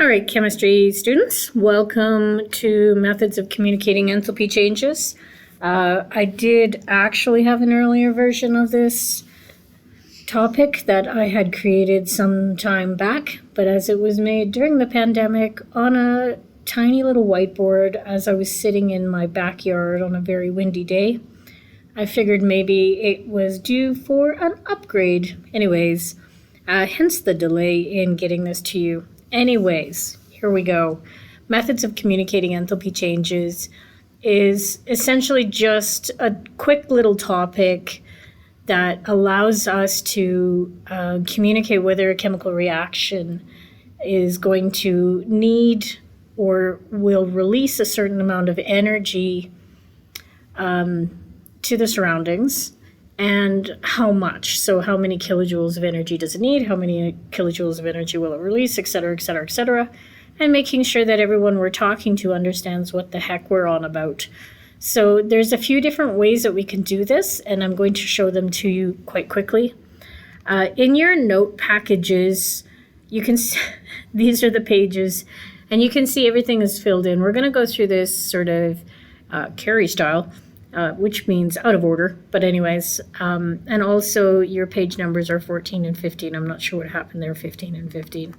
All right, chemistry students, welcome to Methods of Communicating Enthalpy Changes. I did actually have an earlier version of this topic that I had created some time back, but as it was made during the pandemic on a tiny little whiteboard as I was sitting in my backyard on a very windy day, I figured maybe it was due for an upgrade. Anyways, hence the delay in getting this to you. Anyways, here we go. Methods of Communicating Enthalpy Changes is essentially just a quick little topic that allows us to communicate whether a chemical reaction is going to need or will release a certain amount of energy to the surroundings, and how much. So how many kilojoules of energy does it need? How many kilojoules of energy will it release, et cetera, et cetera, et cetera. And making sure that everyone we're talking to understands what the heck we're on about. So there's a few different ways that we can do this, and I'm going to show them to you quite quickly. In your note packages, you can see, these are the pages, and you can see everything is filled in. We're going to go through this sort of Carrie style, which means out of order. But anyways, and also your page numbers are 14 and 15. I'm not sure what happened there, 15 and 15.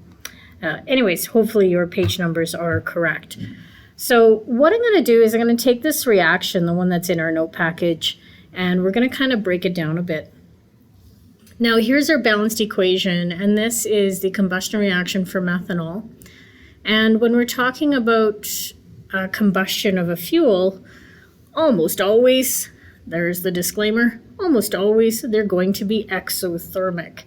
Anyways, hopefully your page numbers are correct. So what I'm going to do is I'm going to take this reaction, the one that's in our note package, and we're going to kind of break it down a bit. Now here's our balanced equation, and this is the combustion reaction for methanol. And when we're talking about combustion of a fuel, almost always, there's the disclaimer, almost always they're going to be exothermic.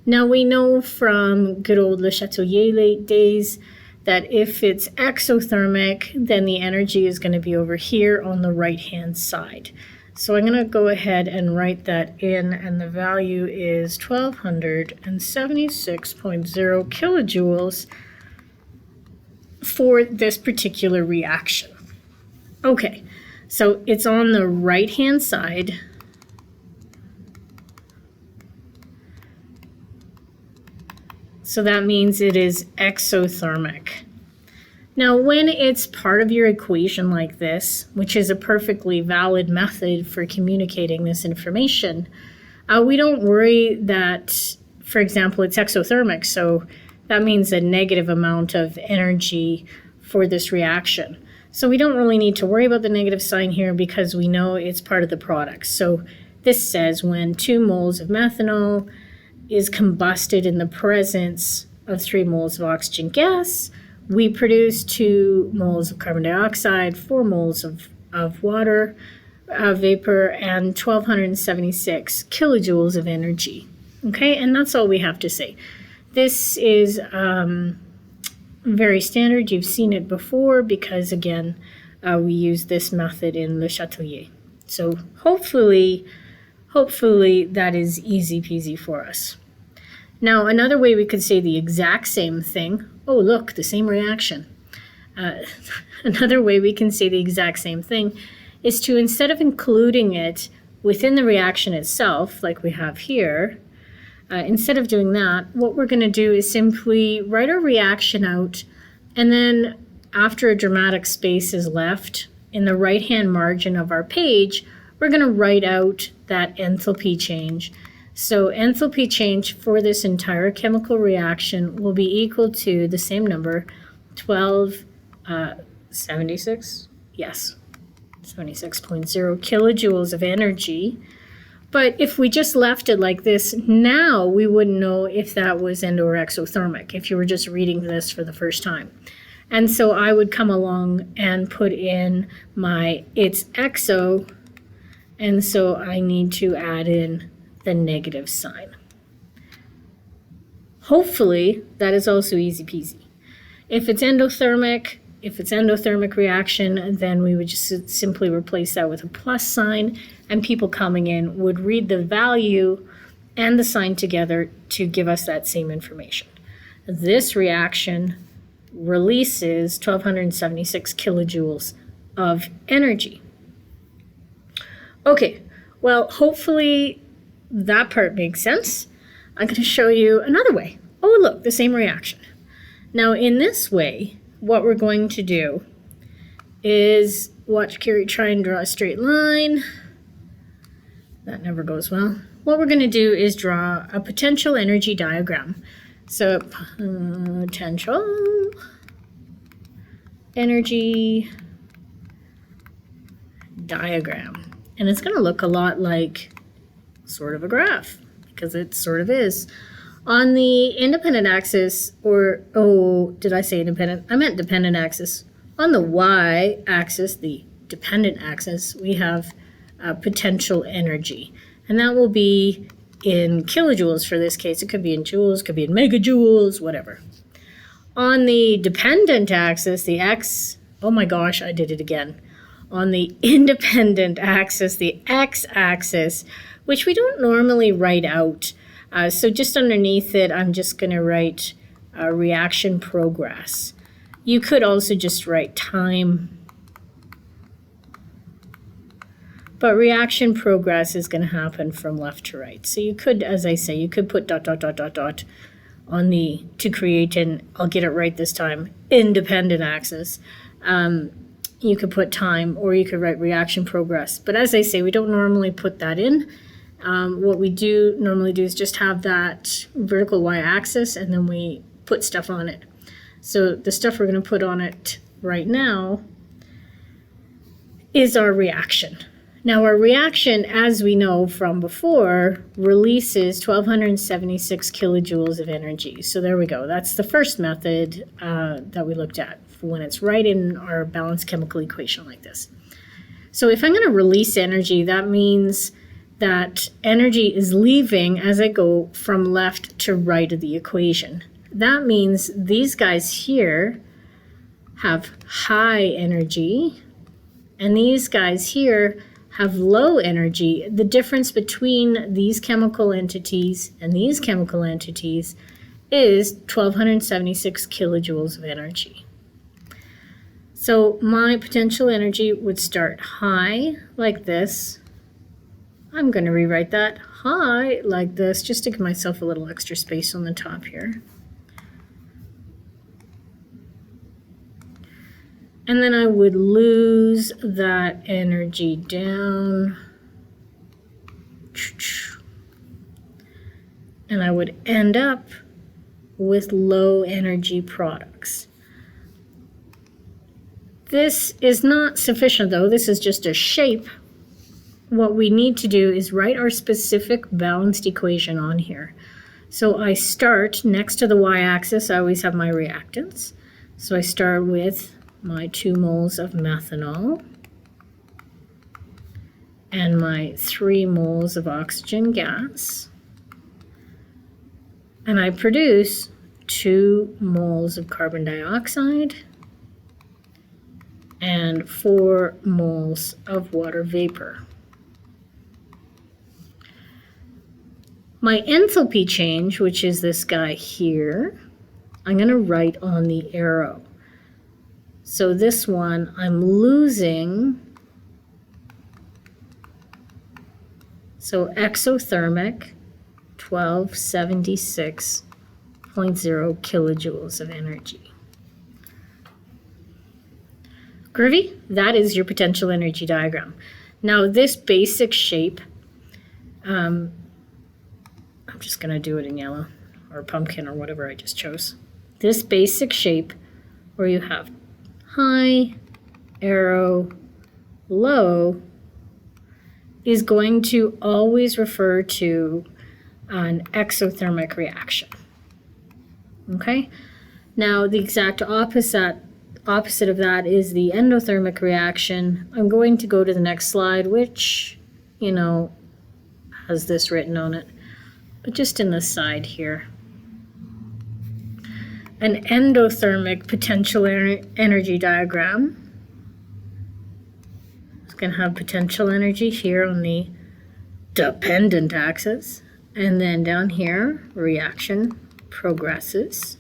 Now we know from good old Le Chatelier late days that if it's exothermic, then the energy is going to be over here on the right-hand side. So I'm going to go ahead and write that in, and the value is 1276.0 kilojoules for this particular reaction. Okay. So it's on the right-hand side. So that means it is exothermic. Now, when it's part of your equation like this, which is a perfectly valid method for communicating this information, we don't worry that, for example, it's exothermic. So that means a negative amount of energy for this reaction. So we don't really need to worry about the negative sign here because we know it's part of the product. So this says when 2 moles of methanol is combusted in the presence of 3 moles of oxygen gas, we produce 2 moles of carbon dioxide, 4 moles of water vapor, and 1276 kilojoules of energy. Okay, and that's all we have to say. This is very standard. You've seen it before because, again, we use this method in Le Chatelier. So hopefully that is easy peasy for us. Now, another way we could say the exact same thing. Oh, look, the same reaction. Another way we can say the exact same thing is to, instead of including it within the reaction itself, like we have here, instead of doing that, what we're going to do is simply write our reaction out, and then after a dramatic space is left in the right-hand margin of our page, we're going to write out that enthalpy change. So enthalpy change for this entire chemical reaction will be equal to the same number, 1276, yes, 76.0 kilojoules of energy. But if we just left it like this, now we wouldn't know if that was endo or exothermic, if you were just reading this for the first time. And so I would come along and put in my it's exo, and so I need to add in the negative sign. Hopefully, that is also easy peasy. If it's endothermic reaction, then we would just simply replace that with a plus sign, and people coming in would read the value and the sign together to give us that same information. This reaction releases 1276 kilojoules of energy. Okay, well, hopefully that part makes sense. I'm going to show you another way. Oh, look, the same reaction. Now, in this way, what we're going to do is watch Carrie try and draw a straight line. That never goes well. What we're going to do is draw a potential energy diagram. So, potential energy diagram. And it's going to look a lot like sort of a graph, because it sort of is. On the independent axis, or, oh, did I say independent? I meant dependent axis. On the y-axis, the dependent axis, we have potential energy. And that will be in kilojoules for this case. It could be in joules, could be in megajoules, whatever. On the dependent axis, the x, oh my gosh, I did it again. On the independent axis, the x-axis, which we don't normally write out. So just underneath it, I'm just going to write reaction progress. You could also just write time. But reaction progress is going to happen from left to right. So you could, as I say, you could put dot, dot, dot, dot, dot on the, to create an, I'll get it right this time, independent axis. You could put time, or you could write reaction progress. But as I say, we don't normally put that in. What we do normally do is just have that vertical y-axis, and then we put stuff on it. So the stuff we're going to put on it right now is our reaction. Now our reaction, as we know from before, releases 1276 kilojoules of energy. So there we go. That's the first method that we looked at when it's right in our balanced chemical equation like this. So if I'm going to release energy, that means that energy is leaving as I go from left to right of the equation. That means these guys here have high energy, and these guys here have low energy. The difference between these chemical entities and these chemical entities is 1276 kilojoules of energy. So my potential energy would start high like this. I'm going to rewrite that high like this just to give myself a little extra space on the top here. And then I would lose that energy down. And I would end up with low energy products. This is not sufficient though. This is just a shape. What we need to do is write our specific balanced equation on here. So I start next to the y-axis. I always have my reactants. So I start with my 2 moles of methanol and my 3 moles of oxygen gas, and I produce 2 moles of carbon dioxide and 4 moles of water vapor. My enthalpy change, which is this guy here, I'm going to write on the arrow. So this one, I'm losing, so exothermic, 1276.0 kilojoules of energy. Groovy? That is your potential energy diagram. Now this basic shape, I'm just going to do it in yellow, or pumpkin, or whatever I just chose. This basic shape where you have high, arrow, low, is going to always refer to an exothermic reaction. Okay? Now, the exact opposite of that is the endothermic reaction. I'm going to go to the next slide, which, you know, has this written on it, but just in the side here. An endothermic potential energy diagram. It's going to have potential energy here on the dependent axis, and then down here, reaction progresses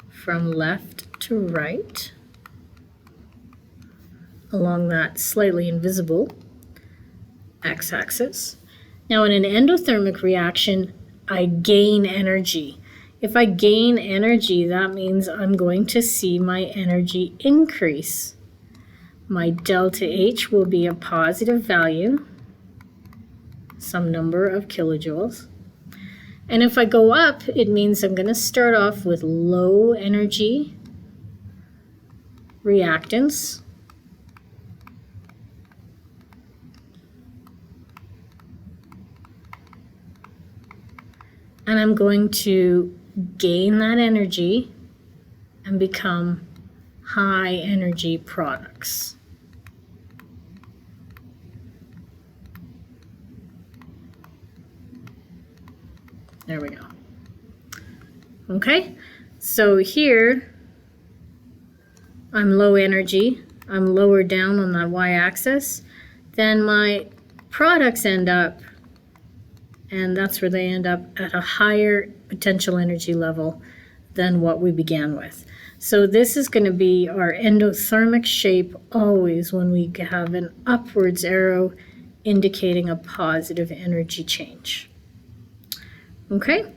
from left to right along that slightly invisible x-axis. Now in an endothermic reaction, I gain energy. If I gain energy, that means I'm going to see my energy increase. My delta H will be a positive value, some number of kilojoules. And if I go up, it means I'm going to start off with low energy reactants. And I'm going to gain that energy and become high energy products. There we go. Okay, so here I'm low energy, I'm lower down on that y-axis, then my products end up, and that's where they end up at a higher potential energy level than what we began with. So this is going to be our endothermic shape always when we have an upwards arrow indicating a positive energy change. Okay,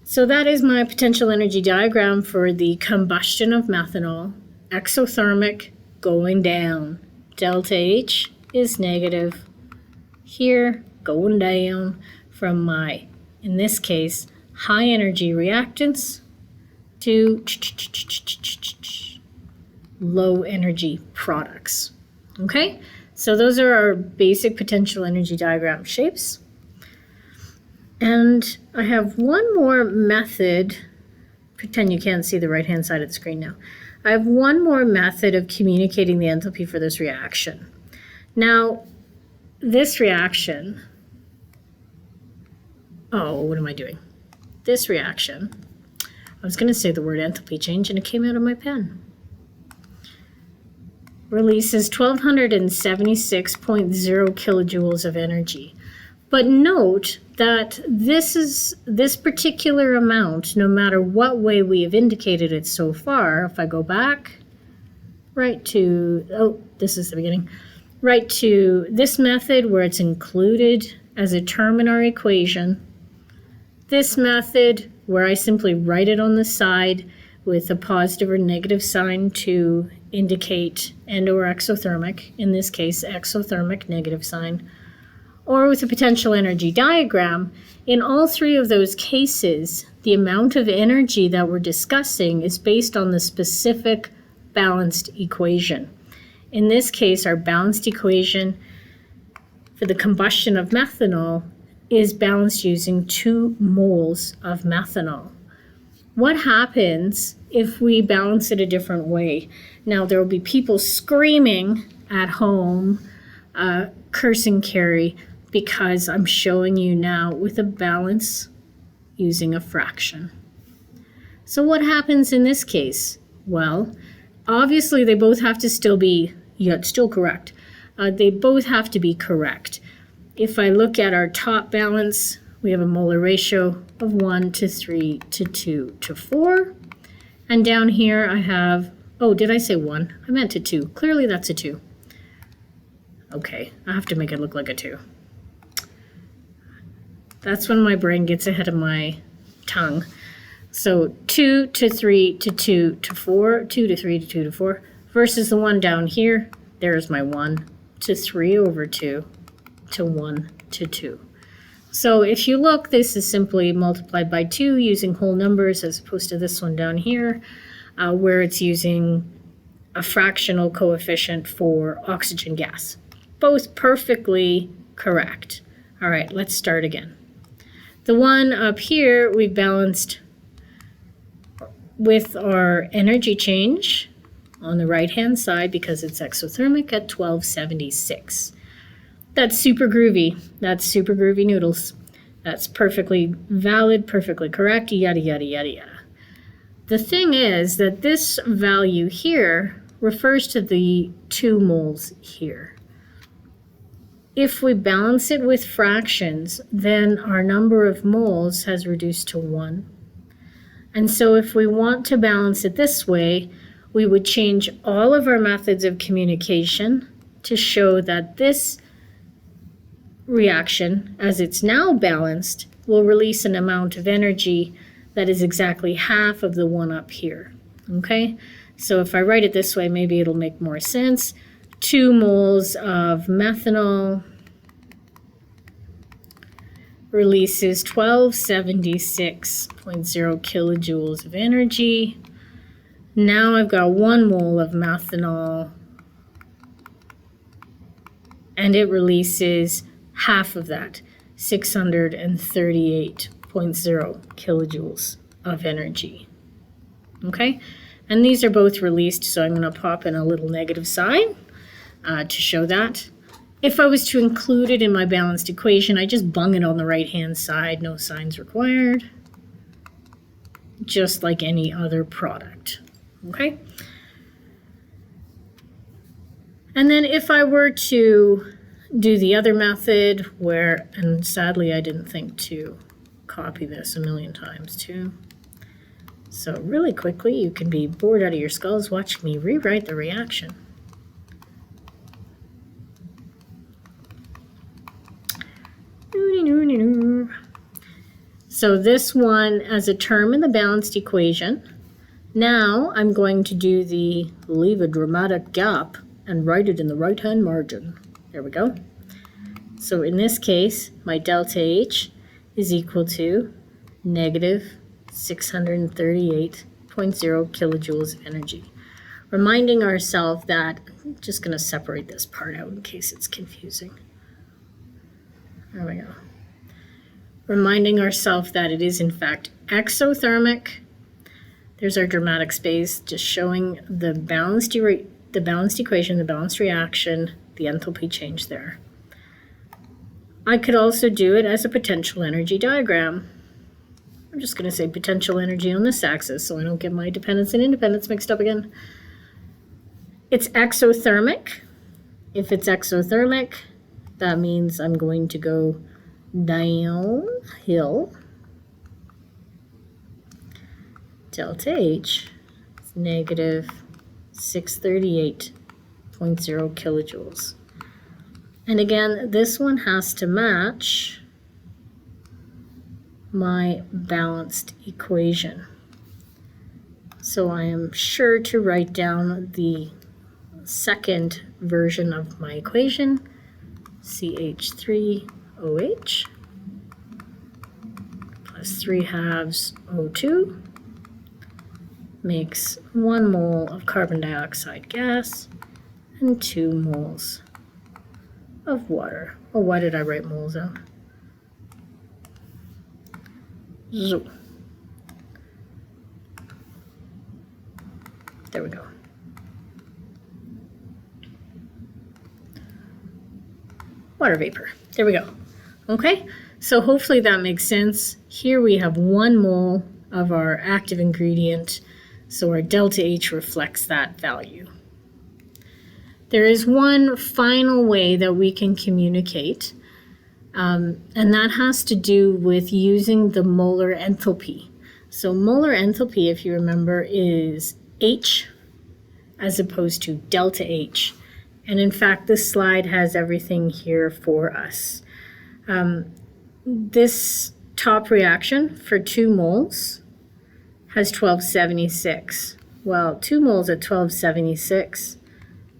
so that is my potential energy diagram for the combustion of methanol. Exothermic going down. Delta H is negative. Here, going down from my, in this case, high energy reactants to low energy products. Okay, so those are our basic potential energy diagram shapes. And I have one more method. Pretend you can't see the right-hand side of the screen now. I have one more method of communicating the enthalpy for this reaction. Now, this reaction, what am I doing? This reaction, I was going to say the word enthalpy change and it came out of my pen. Releases 1276.0 kilojoules of energy. But note that this particular amount, no matter what way we have indicated it so far, if I go back right to, this is the beginning, right to this method where it's included as a term in our equation, this method where I simply write it on the side with a positive or negative sign to indicate endo or exothermic, in this case exothermic negative sign, or with a potential energy diagram, in all three of those cases, the amount of energy that we're discussing is based on the specific balanced equation. In this case, our balanced equation for the combustion of methanol is balanced using 2 moles of methanol. What happens if we balance it a different way? Now, there will be people screaming at home, cursing Carrie, because I'm showing you now with a balance using a fraction. So what happens in this case? Well, obviously they both have to still be, still correct. They both have to be correct. If I look at our top balance, we have a molar ratio of 1 to 3 to 2 to 4. And down here I have, did I say 1? I meant to 2. Clearly that's a 2. Okay, I have to make it look like a 2. That's when my brain gets ahead of my tongue. So 2 to 3 to 2 to 4, 2 to 3 to 2 to 4, versus the one down here, there's my 1 to 3 over 2 to 1 to 2. So if you look, this is simply multiplied by 2 using whole numbers as opposed to this one down here, where it's using a fractional coefficient for oxygen gas. Both perfectly correct. All right, let's start again. The one up here, we balanced with our energy change on the right-hand side because it's exothermic at 1276. That's super groovy. That's super groovy noodles. That's perfectly valid, perfectly correct, yada, yada, yada, yada. The thing is that this value here refers to the 2 moles here. If we balance it with fractions, then our number of moles has reduced to 1. And so if we want to balance it this way, we would change all of our methods of communication to show that this reaction, as it's now balanced, will release an amount of energy that is exactly half of the one up here. Okay, so if I write it this way, maybe it'll make more sense. 2 moles of methanol releases 1276.0 kilojoules of energy. Now I've got 1 mole of methanol, and it releases half of that, 638.0 kilojoules of energy. Okay, and these are both released, so I'm going to pop in a little negative sign to show that. If I was to include it in my balanced equation, I just bung it on the right-hand side, no signs required, just like any other product. Okay? And then if I were to do the other method where, and sadly I didn't think to copy this a million times too. So really quickly, you can be bored out of your skulls watching me rewrite the reaction. So this one as a term in the balanced equation. Now I'm going to do the leave a dramatic gap and write it in the right-hand margin. There we go. So in this case, my delta H is equal to negative 638.0 kilojoules of energy. Reminding ourselves that, I'm just going to separate this part out in case it's confusing. There we go. Reminding ourselves that it is in fact exothermic. There's our dramatic space, just showing the balanced equation, the balanced reaction, the enthalpy change there. I could also do it as a potential energy diagram. I'm just going to say potential energy on this axis so I don't get my dependence and independence mixed up again. It's exothermic. If it's exothermic, that means I'm going to go downhill. Delta H is negative 638.0 kilojoules. And again, this one has to match my balanced equation. So I am sure to write down the second version of my equation, CH3OH plus 3 halves O2 makes 1 mole of carbon dioxide gas and 2 moles of water. Oh, why did I write moles out? Zo. There we go. Water vapor. There we go. Okay, so hopefully that makes sense. Here we have 1 mole of our active ingredient, so our delta H reflects that value. There is one final way that we can communicate, and that has to do with using the molar enthalpy. So molar enthalpy, if you remember, is H as opposed to delta H. And in fact, this slide has everything here for us. This top reaction for 2 moles has 1276. Well, 2 moles at 1276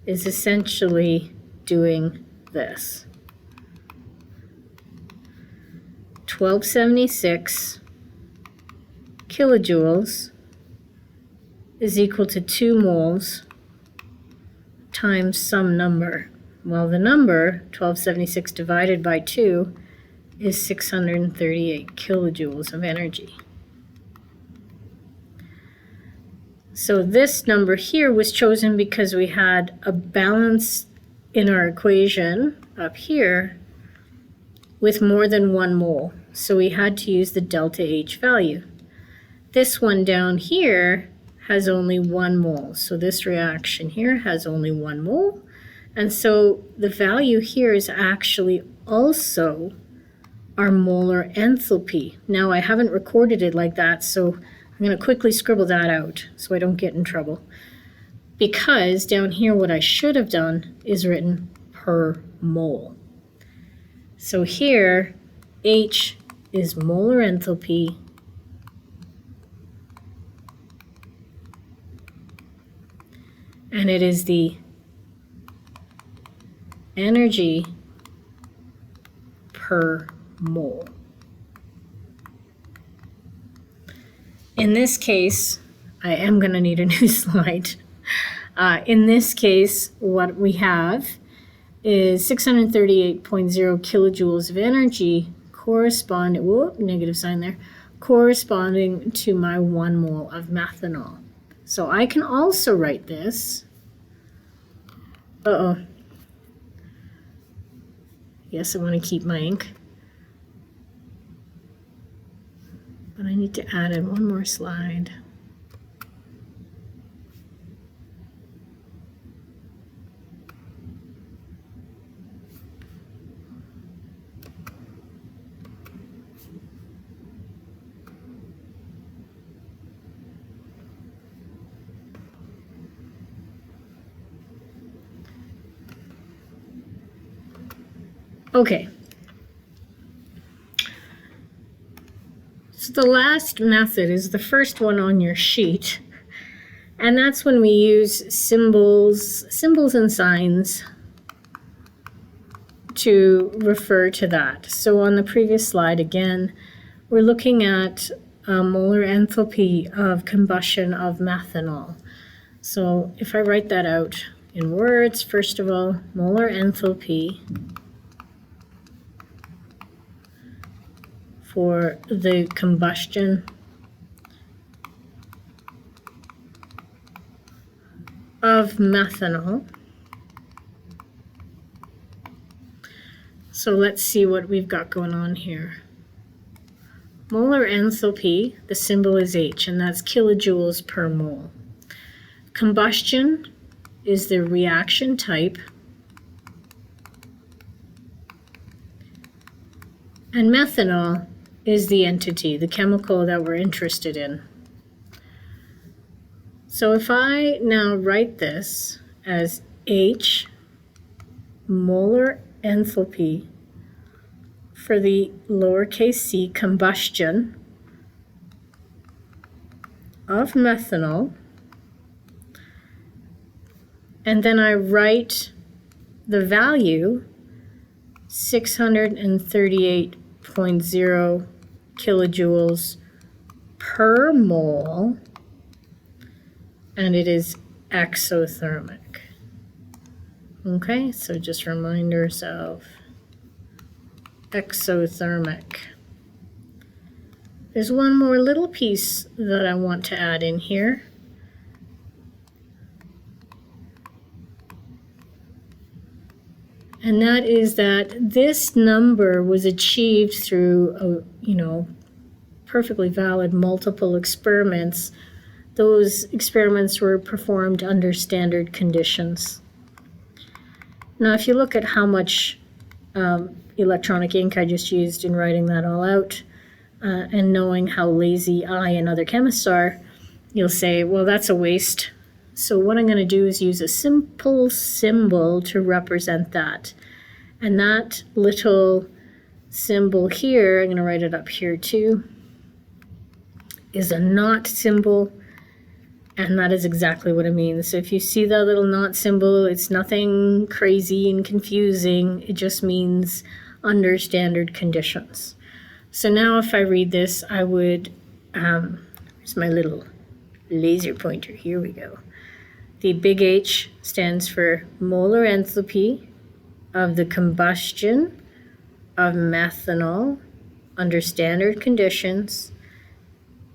is essentially doing this. 1276 kilojoules is equal to 2 moles times some number. Well, the number, 1276 divided by 2, is 638 kilojoules of energy. So this number here was chosen because we had a balance in our equation up here with more than 1 mole. So we had to use the delta H value. This one down here has only 1 mole. So this reaction here has only 1 mole. And so the value here is actually also our molar enthalpy. Now I haven't recorded it like that, so I'm going to quickly scribble that out so I don't get in trouble. Because down here what I should have done is written per mole. So here H is molar enthalpy and it is the energy per mole. In this case, I am going to need a new slide. In this case, what we have is 638.0 kilojoules of energy corresponding, whoop, negative sign there, corresponding to my 1 mole of methanol. So I can also write this. Yes, I want to keep my ink. But I need to add in one more slide. Okay. So the last method is the first one on your sheet, and that's when we use symbols and signs to refer to that. So on the previous slide, again, we're looking at molar enthalpy of combustion of methanol. So if I write that out in words, first of all, molar enthalpy for the combustion of methanol. So let's see what we've got going on here. Molar enthalpy, the symbol is H, and that's kilojoules per mole. Combustion is the reaction type, and methanol is the entity, the chemical that we're interested in. So if I now write this as H molar enthalpy for the lowercase c combustion of methanol, and then I write the value 638.0 kilojoules per mole, and it is exothermic. Okay, so just remind ourselves, exothermic. There's one more little piece that I want to add in here. And that is that this number was achieved through, perfectly valid multiple experiments. Those experiments were performed under standard conditions. Now, if you look at how much electronic ink I just used in writing that all out, and knowing how lazy I and other chemists are, you'll say, well, that's a waste. So what I'm going to do is use a simple symbol to represent that. And that little symbol here, I'm going to write it up here too, is a not symbol. And that is exactly what it means. So if you see that little not symbol, it's nothing crazy and confusing. It just means under standard conditions. So now if I read this, I would, here's my little laser pointer. Here we go. The big H stands for molar enthalpy of the combustion of methanol under standard conditions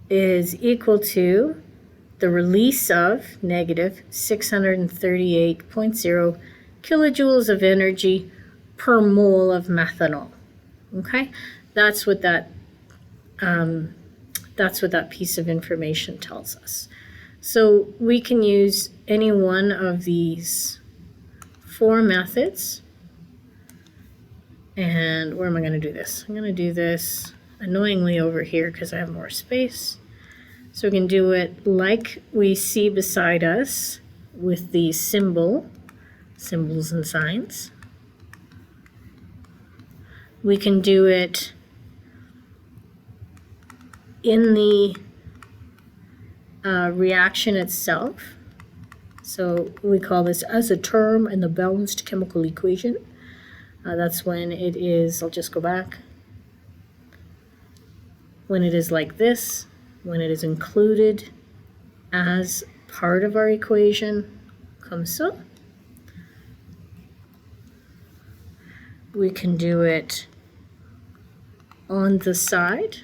is equal to the release of negative 638.0 kilojoules of energy per mole of methanol. Okay, that's what that piece of information tells us. So we can use any one of these 4 methods. And where am I going to do this? I'm going to do this annoyingly over here because I have more space. So we can do it like we see beside us with the symbols and signs. We can do it in the reaction itself. So we call this as a term in the balanced chemical equation. That's when it is, I'll just go back, when it is like this, when it is included as part of our equation, comme ça. We can do it on the side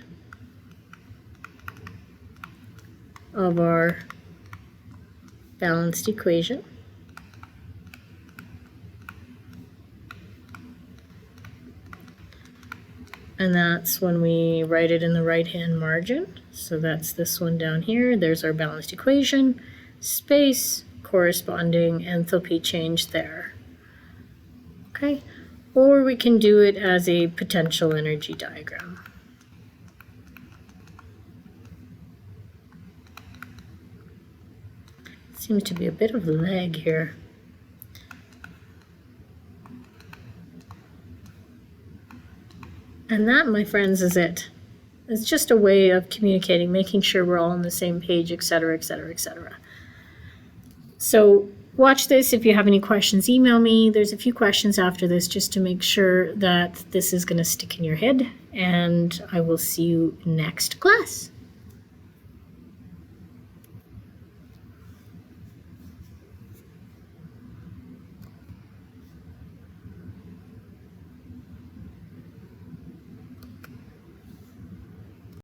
of our balanced equation. And that's when we write it in the right-hand margin. So that's this one down here. There's our balanced equation, space, corresponding enthalpy change there. Okay, or we can do it as a potential energy diagram. Seems to be a bit of a lag here. And that, my friends, is it. It's just a way of communicating, making sure we're all on the same page, etc., etc., etc. So watch this. If you have any questions, email me. There's a few questions after this just to make sure that this is going to stick in your head. And I will see you next class.